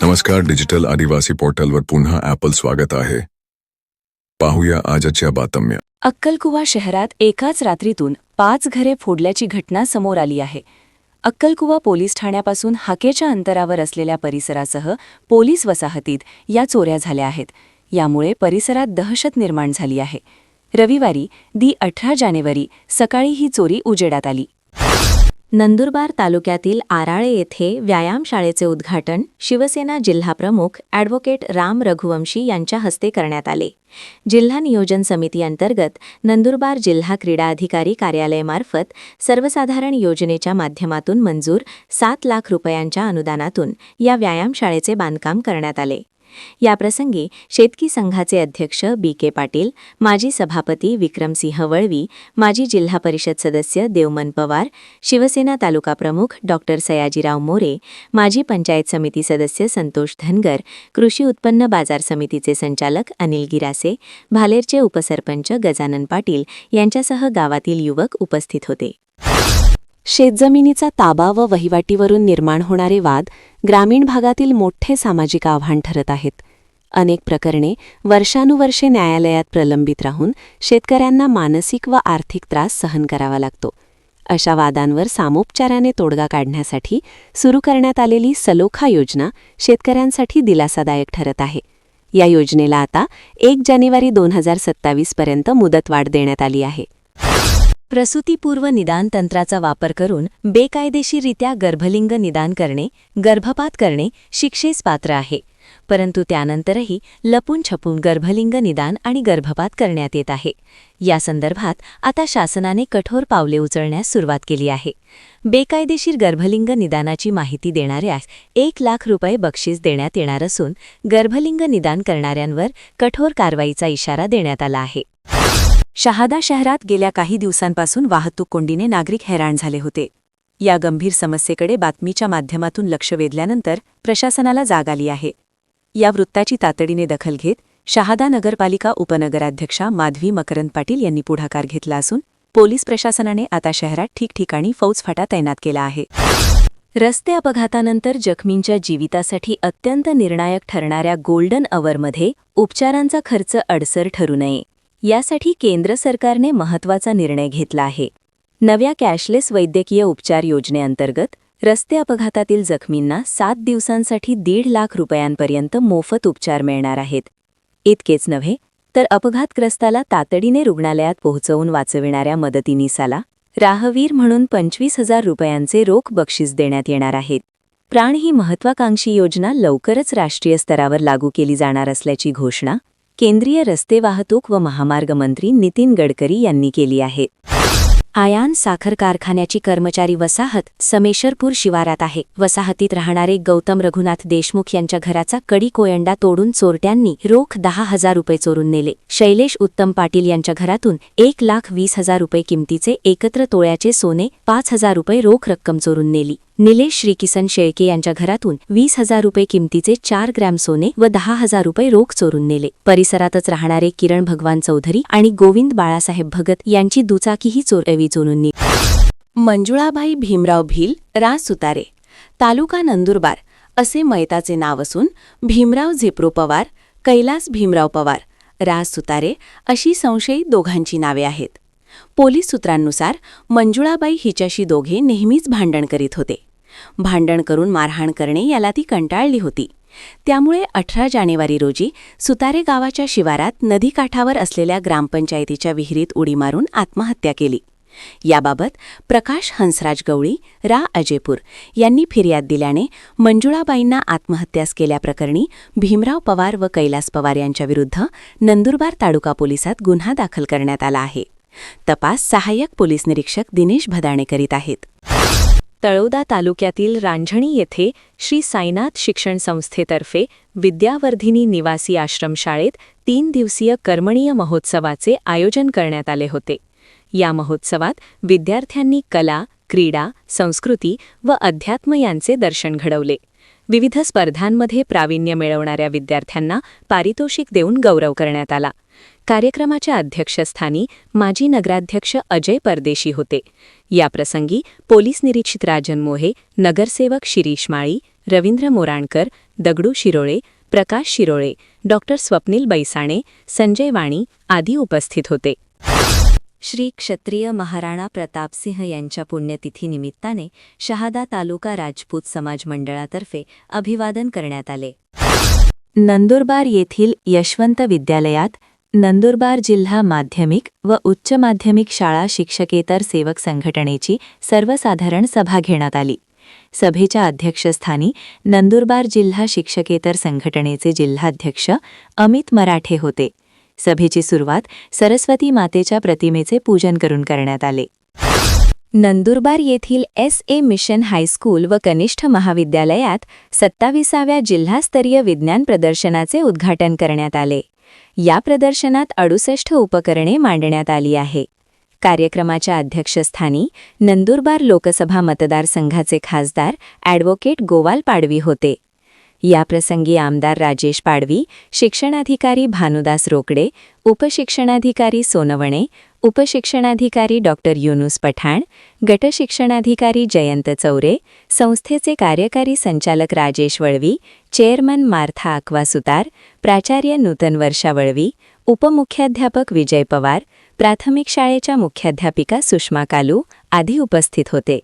नमस्कार, डिजिटल आदिवासी पोर्टलवर पुन्हा ॲपल स्वागत आहे. पाहूया आजच्या बातम्या. अक्कलकुवा शहरात एकाच रात्रीतून 5 घरे फोडल्याची घटना समोर आली आहे. अक्कलकुवा पोलीस ठाण्यापासून हाकेच्या अंतरावर असलेल्या परिसरासह पोलीस वसाहतीत या चोऱ्या झाल्या आहेत. यामुळे परिसरात दहशत निर्माण झाली आहे. रविवारी 18 जानेवारी सकाळी ही चोरी उजेडात आली. नंदुरबार तालुक्यातील आराळे येथे व्यायामशाळेचे उद्घाटन शिवसेना जिल्हाप्रमुख ॲडव्होकेट राम रघुवंशी यांच्या हस्ते करण्यात आले. जिल्हा नियोजन समिती अंतर्गत नंदुरबार जिल्हा क्रीडा अधिकारी कार्यालयामार्फत सर्वसाधारण योजनेच्या माध्यमातून मंजूर 7 लाख रुपयांच्या अनुदानातून या व्यायामशाळेचे बांधकाम करण्यात आले. याप्रसंगी शेतकी संघाचे अध्यक्ष बी.के. पाटील, माजी सभापती विक्रमसिंह वळवी, माजी जिल्हा परिषद सदस्य देवमन पवार, शिवसेना तालुका प्रमुख डॉ. सयाजीराव मोरे, माजी पंचायत समिती सदस्य संतोष धनगर, कृषी उत्पन्न बाजार समितीचे संचालक अनिल गिरासे, भालेरचे उपसरपंच गजानन पाटील यांच्यासह गावातील युवक उपस्थित होते. शेतजमिनीचा ताबा व वहिवाटीवरून निर्माण होणारे वाद ग्रामीण भागातील मोठे सामाजिक आव्हान ठरत आहेत. अनेक प्रकरणे वर्षानुवर्षे न्यायालयात प्रलंबित राहून शेतकऱ्यांना मानसिक व आर्थिक त्रास सहन करावा लागतो. अशा वादांवर सामोपचाराने तोडगा काढण्यासाठी सुरू करण्यात आलेली सलोखा योजना शेतकऱ्यांसाठी दिलासादायक ठरत आहे. या योजनेला आता 1 जानेवारी 2027 पर्यंत मुदतवाढ देण्यात आली आहे. प्रसूतीपूर्व निदान तंत्राचा वापर करून बेकायदेशीररित्या गर्भलिंग निदान करणे, गर्भपात करणे शिक्षेस पात्र आहे. परंतु त्यानंतरही लपून छपून गर्भलिंग निदान आणि गर्भपात करण्यात येत आहे. या संदर्भात आता शासनाने कठोर पावले उचलण्यास सुरुवात केली आहे. बेकायदेशीर गर्भलिंग निदानाची माहिती देणाऱ्यास 1 लाख रुपये बक्षीस देण्यात येणार असून गर्भलिंग निदान करणाऱ्यांवर कठोर कारवाईचा इशारा देण्यात आला आहे. शहादा शहरात गेल्या काही दिवसांपासून वाहतूक कोंडीने नागरिक हैराण झाले होते. या गंभीर समस्येकडे बातमीच्या माध्यमातून लक्ष वेधल्यानंतर प्रशासनाला जाग आली आहे. या वृत्ताची तातडीने दखल घेत शहादा नगरपालिका उपनगराध्यक्षा माधवी मकरंद पाटील यांनी पुढाकार घेतला असून पोलीस प्रशासनाने आता शहरात ठिकठिकाणी फौजफाटा तैनात केला आहे. रस्ते अपघातानंतर जखमींच्या जीवितासाठी अत्यंत निर्णायक ठरणाऱ्या गोल्डन अवरमध्ये उपचारांचा खर्च अडसर ठरू नये यासाठी केंद्र सरकारने महत्त्वाचा निर्णय घेतला आहे. नव्या कॅशलेस वैद्यकीय उपचार योजनेअंतर्गत रस्ते अपघातातील जखमींना 7 दिवसांसाठी 1.5 लाख रुपयांपर्यंत मोफत उपचार मिळणार आहेत. इतकेच नव्हे तर अपघातग्रस्ताला तातडीने रुग्णालयात पोहोचवून वाचविणाऱ्या मदतीनीसाला राहवीर म्हणून 25,000 रुपयांचे रोख बक्षीस देण्यात येणार आहेत. प्राण ही महत्त्वाकांक्षी योजना लवकरच राष्ट्रीय स्तरावर लागू केली जाणार असल्याची घोषणा केंद्रीय रस्ते वाहतूक व महामार्ग मंत्री नितीन गडकरी यांनी केली आहे. आयान साखर कारखान्याची कर्मचारी वसाहत समेश्वरपूर शिवारात आहे. वसाहतीत राहणारे गौतम रघुनाथ देशमुख यांच्या घराचा कडी कोयंडा तोडून चोरट्यांनी रोख 10,000 रुपये चोरून नेले. शैलेश उत्तम पाटील यांच्या घरातून 1,20,000 रुपये किमतीचे एकत्र तोळ्याचे सोने, 5,000 रुपये रोख रक्कम चोरून नेली. निलेश श्रीकिसन शेळके यांच्या घरातून 20,000 रुपये किमतीचे 4 ग्रॅम सोने व 10,000 रुपये रोख चोरून नेले. परिसरातच राहणारे किरण भगवान चौधरी आणि गोविंद बाळासाहेब भगत यांची दुचाकीही चोरवी चोरून नेली. मंजुळाबाई भीमराव भिल, रा सुतारे, तालुका नंदुरबार असे मयताचे नाव असून भीमराव झेप्रो पवार, कैलास भीमराव पवार, रा सुतारे अशी संशयित दोघांची नावे आहेत. पोलीस सूत्रांनुसार मंजुळाबाई हिच्याशी दोघे नेहमीच भांडण करीत होते. भांडण करून मारहाण करणे याला ती कंटाळली होती. त्यामुळे 18 जानेवारी रोजी सुतारे गावाच्या शिवारात नदीकाठावर असलेल्या ग्रामपंचायतीच्या विहिरीत उडी मारून आत्महत्या केली. याबाबत प्रकाश हंसराज गवळी, रा अजेपूर यांनी फिर्याद दिल्याने मंजुळाबाईंना आत्महत्यास केल्याप्रकरणी भीमराव पवार व कैलास पवार यांच्याविरुद्ध नंदुरबार तालुका पोलिसात गुन्हा दाखल करण्यात आला आहे. तपास सहाय्यक पोलीस निरीक्षक दिनेश भदाणे करीत आहेत. तळोदा तालुक्यातील रांझणी येथे श्री साईनाथ शिक्षण संस्थेतर्फे विद्यावर्धिनी निवासी आश्रमशाळेत 3 दिवसीय कर्मणीय महोत्सवाचे आयोजन करण्यात आले होते. या महोत्सवात विद्यार्थ्यांनी कला, क्रीडा, संस्कृती व अध्यात्म यांचे दर्शन घडवले. विविध स्पर्धांमध्ये प्रावीण्य मिळवणाऱ्या विद्यार्थ्यांना पारितोषिक देऊन गौरव करण्यात आला. कार्यक्रमाच्या अध्यक्षस्थानी माजी नगराध्यक्ष अजय परदेशी होते. याप्रसंगी पोलीस निरीक्षक राजन मोहे, नगरसेवक शिरीष माळी, रवींद्र मोराणकर, दगडू शिरोळे, प्रकाश शिरोळे, डॉक्टर स्वप्नील बैसाणे, संजय वाणी आदी उपस्थित होते. श्री क्षत्रिय महाराणा प्रतापसिंह यांच्या पुण्यतिथीनिमित्ताने शहादा तालुका राजपूत समाज मंडळातर्फे अभिवादन करण्यात आले. नंदुरबार येथील यशवंत विद्यालयात नंदुरबार जिल्हा माध्यमिक व उच्च माध्यमिक शाळा शिक्षकेतर सेवक संघटनेची सर्वसाधारण सभा घेण्यात आली. सभेच्या अध्यक्षस्थानी नंदुरबार जिल्हा शिक्षकेतर संघटनेचे जिल्हाध्यक्ष अमित मराठे होते. सभेची सुरुवात सरस्वती मातेच्या प्रतिमेचे पूजन करून करण्यात आले. नंदुरबार येथील SA मिशन हायस्कूल व कनिष्ठ महाविद्यालयात 27व्या जिल्हास्तरीय विज्ञान प्रदर्शनाचे उद्घाटन करण्यात आले. या प्रदर्शनात 68 उपकरणे मांडण्यात आली आहे. कार्यक्रमाच्या अध्यक्षस्थानी नंदुरबार लोकसभा मतदारसंघाचे खासदार ॲडव्होकेट गोवाल पाडवी होते. याप्रसंगी आमदार राजेश पाडवी, शिक्षणाधिकारी भानुदास रोकडे, उपशिक्षणाधिकारी सोनवणे, उपशिक्षणाधिकारी डॉक्टर युनुस पठाण, गटशिक्षणाधिकारी जयंत चौरे, संस्थेचे कार्यकारी संचालक राजेश वळवी, चेअरमन मार्था अक्वा सुतार, प्राचार्य नूतन वर्षा वळवी, उपमुख्याध्यापक विजय पवार, प्राथमिक शाळेच्या मुख्याध्यापिका सुषमा कालू आदी उपस्थित होते.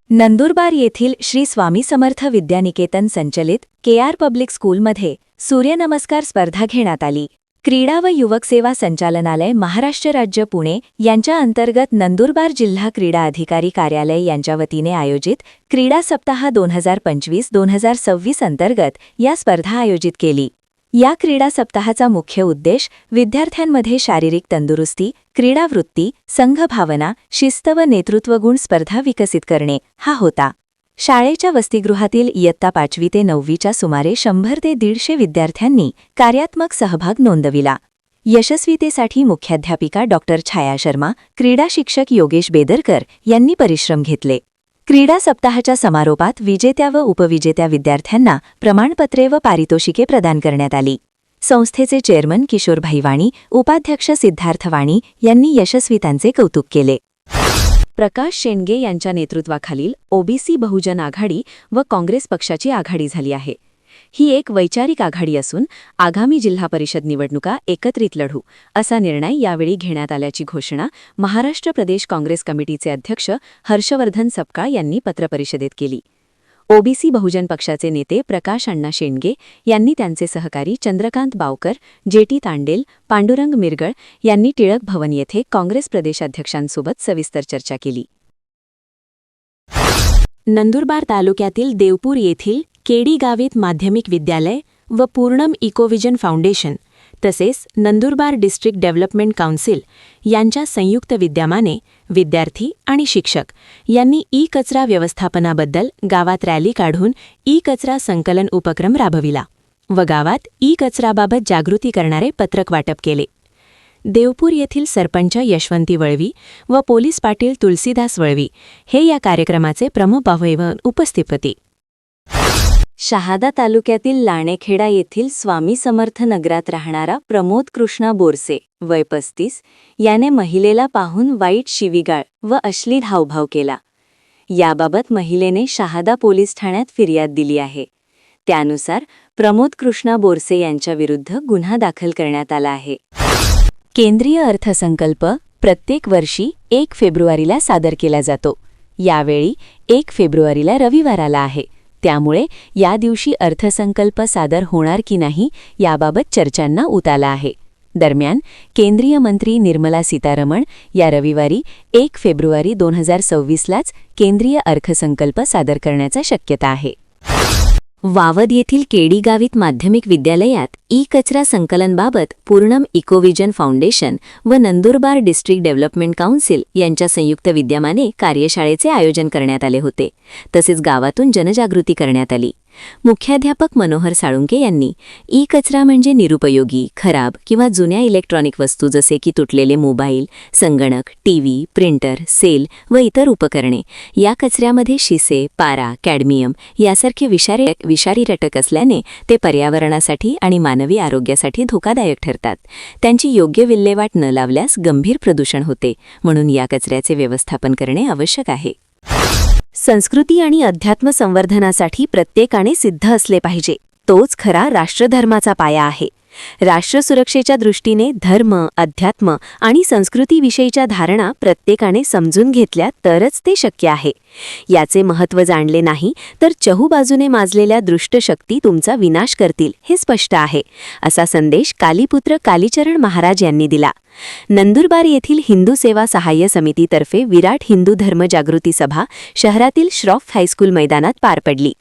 नंदुरबार येथील श्री स्वामी समर्थ विद्यानिकेतन संचलित KR पब्लिक स्कूलमध्ये सूर्यनमस्कार स्पर्धा घेण्यात आली. क्रीडा व युवक सेवा संचालनालय महाराष्ट्र राज्य पुणे यांच्या अंतर्गत नंदुरबार जिल्हा क्रीडा अधिकारी कार्यालय यांच्या वतीने आयोजित क्रीडा सप्ताह 2025-2026 अंतर्गत या स्पर्धा आयोजित केली. या क्रीडा सप्ताहाचा मुख्य उद्देश विद्यार्थ्यांमध्ये शारीरिक तंदुरुस्ती, क्रीडावृत्ती, संघभावना, शिस्त व नेतृत्वगुण स्पर्धा विकसित करणे हा होता. शाळेच्या वसतिगृहातील इयत्ता 5वी ते 9वीच्या सुमारे 100 ते 150 विद्यार्थ्यांनी कार्यात्मक सहभाग नोंदविला. यशस्वीतेसाठी मुख्याध्यापिका डॉक्टर छाया शर्मा, क्रीडा शिक्षक योगेश बेदरकर यांनी परिश्रम घेतले. क्रीडा सप्ताहाच्या समारोपात विजेत्या व उपविजेत्या विद्यार्थ्यांना प्रमाणपत्रे व पारितोषिके प्रदान करण्यात आली. संस्थेचे चेअरमन किशोरभाई वाणी, उपाध्यक्ष सिद्धार्थ वाणी यांनी यशस्वीतांचे कौतुक केले. प्रकाश शेंडगे यांच्या नेतृत्वाखालील OBC बहुजन आघाडी व काँग्रेस पक्षाची आघाडी झाली आहे. ही एक वैचारिक आघाडी असून आगामी जिल्हा परिषद निवडणुका एकत्रित लढू असा निर्णय यावेळी घेण्यात आल्याची घोषणा महाराष्ट्र प्रदेश काँग्रेस कमिटीचे अध्यक्ष हर्षवर्धन सपकाळ यांनी पत्रपरिषदेत केली. OBC बहुजन पक्षाचे नेते प्रकाश अण्णा शेंडगे यांनी त्यांचे सहकारी चंद्रकांत बावकर, JT तांडेल, पांडुरंग मिरगळ यांनी टिळक भवन येथे काँग्रेस प्रदेशाध्यक्षांसोबत सविस्तर चर्चा केली. नंदुरबार तालुक्यातील देवपूर येथील केडी गावित माध्यमिक विद्यालय व पूर्णम इकोविजन फाउंडेशन तसेच नंदुरबार डिस्ट्रिक्ट डेव्हलपमेंट काउन्सिल यांच्या संयुक्त विद्यमाने विद्यार्थी आणि शिक्षक यांनी ई-कचरा व्यवस्थापनाबद्दल गावात रॅली काढून ई-कचरा संकलन उपक्रम राबविला व गावात ई-कचराबाबत जागृती करणारे पत्रक वाटप केले. देवपूर येथील सरपंच यशवंती वळवी व पोलीस पाटील तुलसीदास वळवी हे या कार्यक्रमाचे प्रमुख पाहुणे उपस्थित होते. शहादा तालुक्यातील लाणेखेडा येथील स्वामी समर्थ नगरात राहणारा प्रमोद कृष्णा बोरसे वय 35 याने महिलेला पाहून वाईट शिवीगाळ व अश्लील हावभाव केला. याबाबत महिलेने शहादा पोलीस ठाण्यात फिर्याद दिली आहे. त्यानुसार प्रमोद कृष्णा बोरसे यांच्याविरुद्ध गुन्हा दाखल करण्यात आला आहे. केंद्रीय अर्थसंकल्प प्रत्येक वर्षी 1 फेब्रुवारीला सादर केला जातो. यावेळी 1 फेब्रुवारीला रविवार आला आहे. त्यामुळे या दिवशी अर्थसंकल्प सादर होणार की नाही याबाबत चर्चांना ऊत आला आहे. दरम्यान केंद्रीय मंत्री निर्मला सीतारमण या रविवारी 1 फेब्रुवारी 2026लाच केंद्रीय अर्थसंकल्प सादर करण्याची शक्यता आहे. वावद येथील केडी गावित माध्यमिक विद्यालयात ई-कचरा संकलनबाबत पूर्णम इकोविजन फाउंडेशन व नंदुरबार डिस्ट्रिक्ट डेव्हलपमेंट काउन्सिल यांच्या संयुक्त विद्यमाने कार्यशाळेचे आयोजन करण्यात आले होते. तसेच गावातून जनजागृती करण्यात आली. मुख्याध्यापक मनोहर साळुंके यांनी ई कचरा म्हणजे निरुपयोगी, खराब किंवा जुन्या इलेक्ट्रॉनिक वस्तू जसे की तुटलेले मोबाईल, संगणक, टीव्ही, प्रिंटर, सेल व इतर उपकरणे. या कचऱ्यामध्ये शिसे, पारा, कॅडमियम यासारखे विषारी घटक असल्याने ते पर्यावरणासाठी आणि मानवी आरोग्यासाठी धोकादायक ठरतात. त्यांची योग्य विल्हेवाट न लावल्यास गंभीर प्रदूषण होते. म्हणून या कचऱ्याचे व्यवस्थापन करणे आवश्यक आहे. संस्कृती आणि अध्यात्म संवर्धनासाठी प्रत्येकाने सिद्ध असले पाहिजे. तोच खरा राष्ट्रधर्माचा पाया आहे. राष्ट्रसुरक्षेच्या दृष्टीने धर्म, अध्यात्म आणि संस्कृतीविषयीच्या धारणा प्रत्येकाने समजून घेतल्या तरच ते शक्य आहे. याचे महत्त्व जाणले नाही तर चहूबाजूने माजलेल्या दुष्ट शक्ती तुमचा विनाश करतील हे स्पष्ट आहे, असा संदेश कालीपुत्र कालीचरण महाराज यांनी दिला. नंदुरबार येथील हिंदू सेवा सहाय्य समितीतर्फे विराट हिंदू धर्म जागृती सभा शहरातील श्रॉफ हायस्कूल मैदानात पार पडली.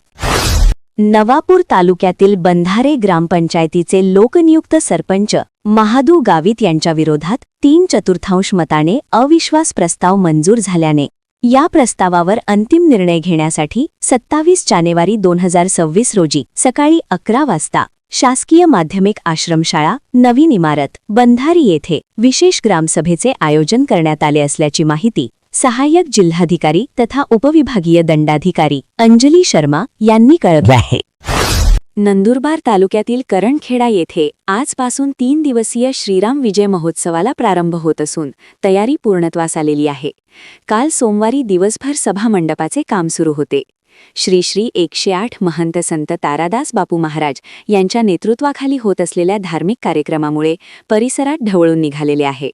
नवापूर तालुक्यातील बंधारे ग्रामपंचायतीचे लोकनियुक्त सरपंच महादू गावित यांच्या विरोधात 3/4 मताने अविश्वास प्रस्ताव मंजूर झाल्याने या प्रस्तावावर अंतिम निर्णय घेण्यासाठी 27 जानेवारी 2026 रोजी सकाळी 11 वाजता शासकीय माध्यमिक आश्रमशाळा नवीन इमारत बंधारी येथे विशेष ग्रामसभेचे आयोजन करण्यात आले असल्याची माहिती सहाय्यक जिल्हाधिकारी तथा उपविभागीय दंडाधिकारी अंजली शर्मा यांनी कळवले आहे. नंदुरबार तालुक्यातील करणखेडा येथे आजपासून 3 दिवसीय श्रीराम विजय महोत्सवाला प्रारंभ होत असून तयारी पूर्णत्वास आलेली आहे. काल सोमवारी दिवसभर सभा मंडपाचे काम सुरू होते. श्री 108 महंत संत तारादास बापू महाराज यांच्या नेतृत्वाखाली होत असलेल्या धार्मिक कार्यक्रमामुळे परिसरात ढवळून निघालेले आहे.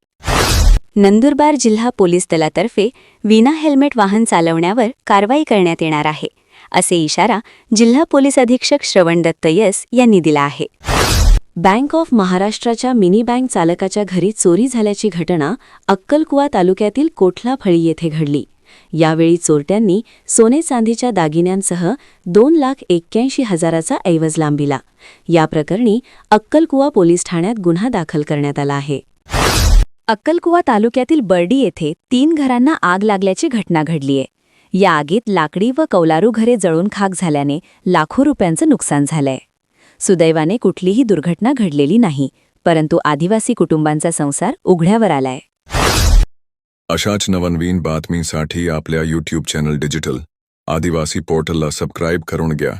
नंदुरबार जिल्हा पोलीस दलातर्फे विना हेल्मेट वाहन चालवण्यावर कारवाई करण्यात येणार आहे, असे इशारा जिल्हा पोलीस अधीक्षक श्रवण दत्त यस यांनी दिला आहे. बँक ऑफ महाराष्ट्राच्या मिनी बँक चालकाच्या घरी चोरी झाल्याची घटना अक्कलकुवा तालुक्यातील कोठलाफळी येथे घडली. यावेळी चोरट्यांनी सोने चांदीच्या दागिन्यांसह 2,81,000चा ऐवज लांबिला. या प्रकरणी अक्कलकुवा पोलीस ठाण्यात गुन्हा दाखल करण्यात आला आहे. अक्कलकुवा तालुक्यातील बर्डी येथे 3 घरांना आग लागल्याची घटना घडलीय. या आगीत लाकडी व कौलारू घरे जळून खाक झाल्याने लाखो रुपयांचं नुकसान झालंय. सुदैवाने कुठलीही दुर्घटना घडलेली नाही, परंतु आदिवासी कुटुंबांचा संसार उघड्यावर आलाय. अशाच नवनवीन बातमीसाठी आपल्या YouTube चॅनल डिजिटल आदिवासी पोर्टलला सबस्क्राईब करून घ्या.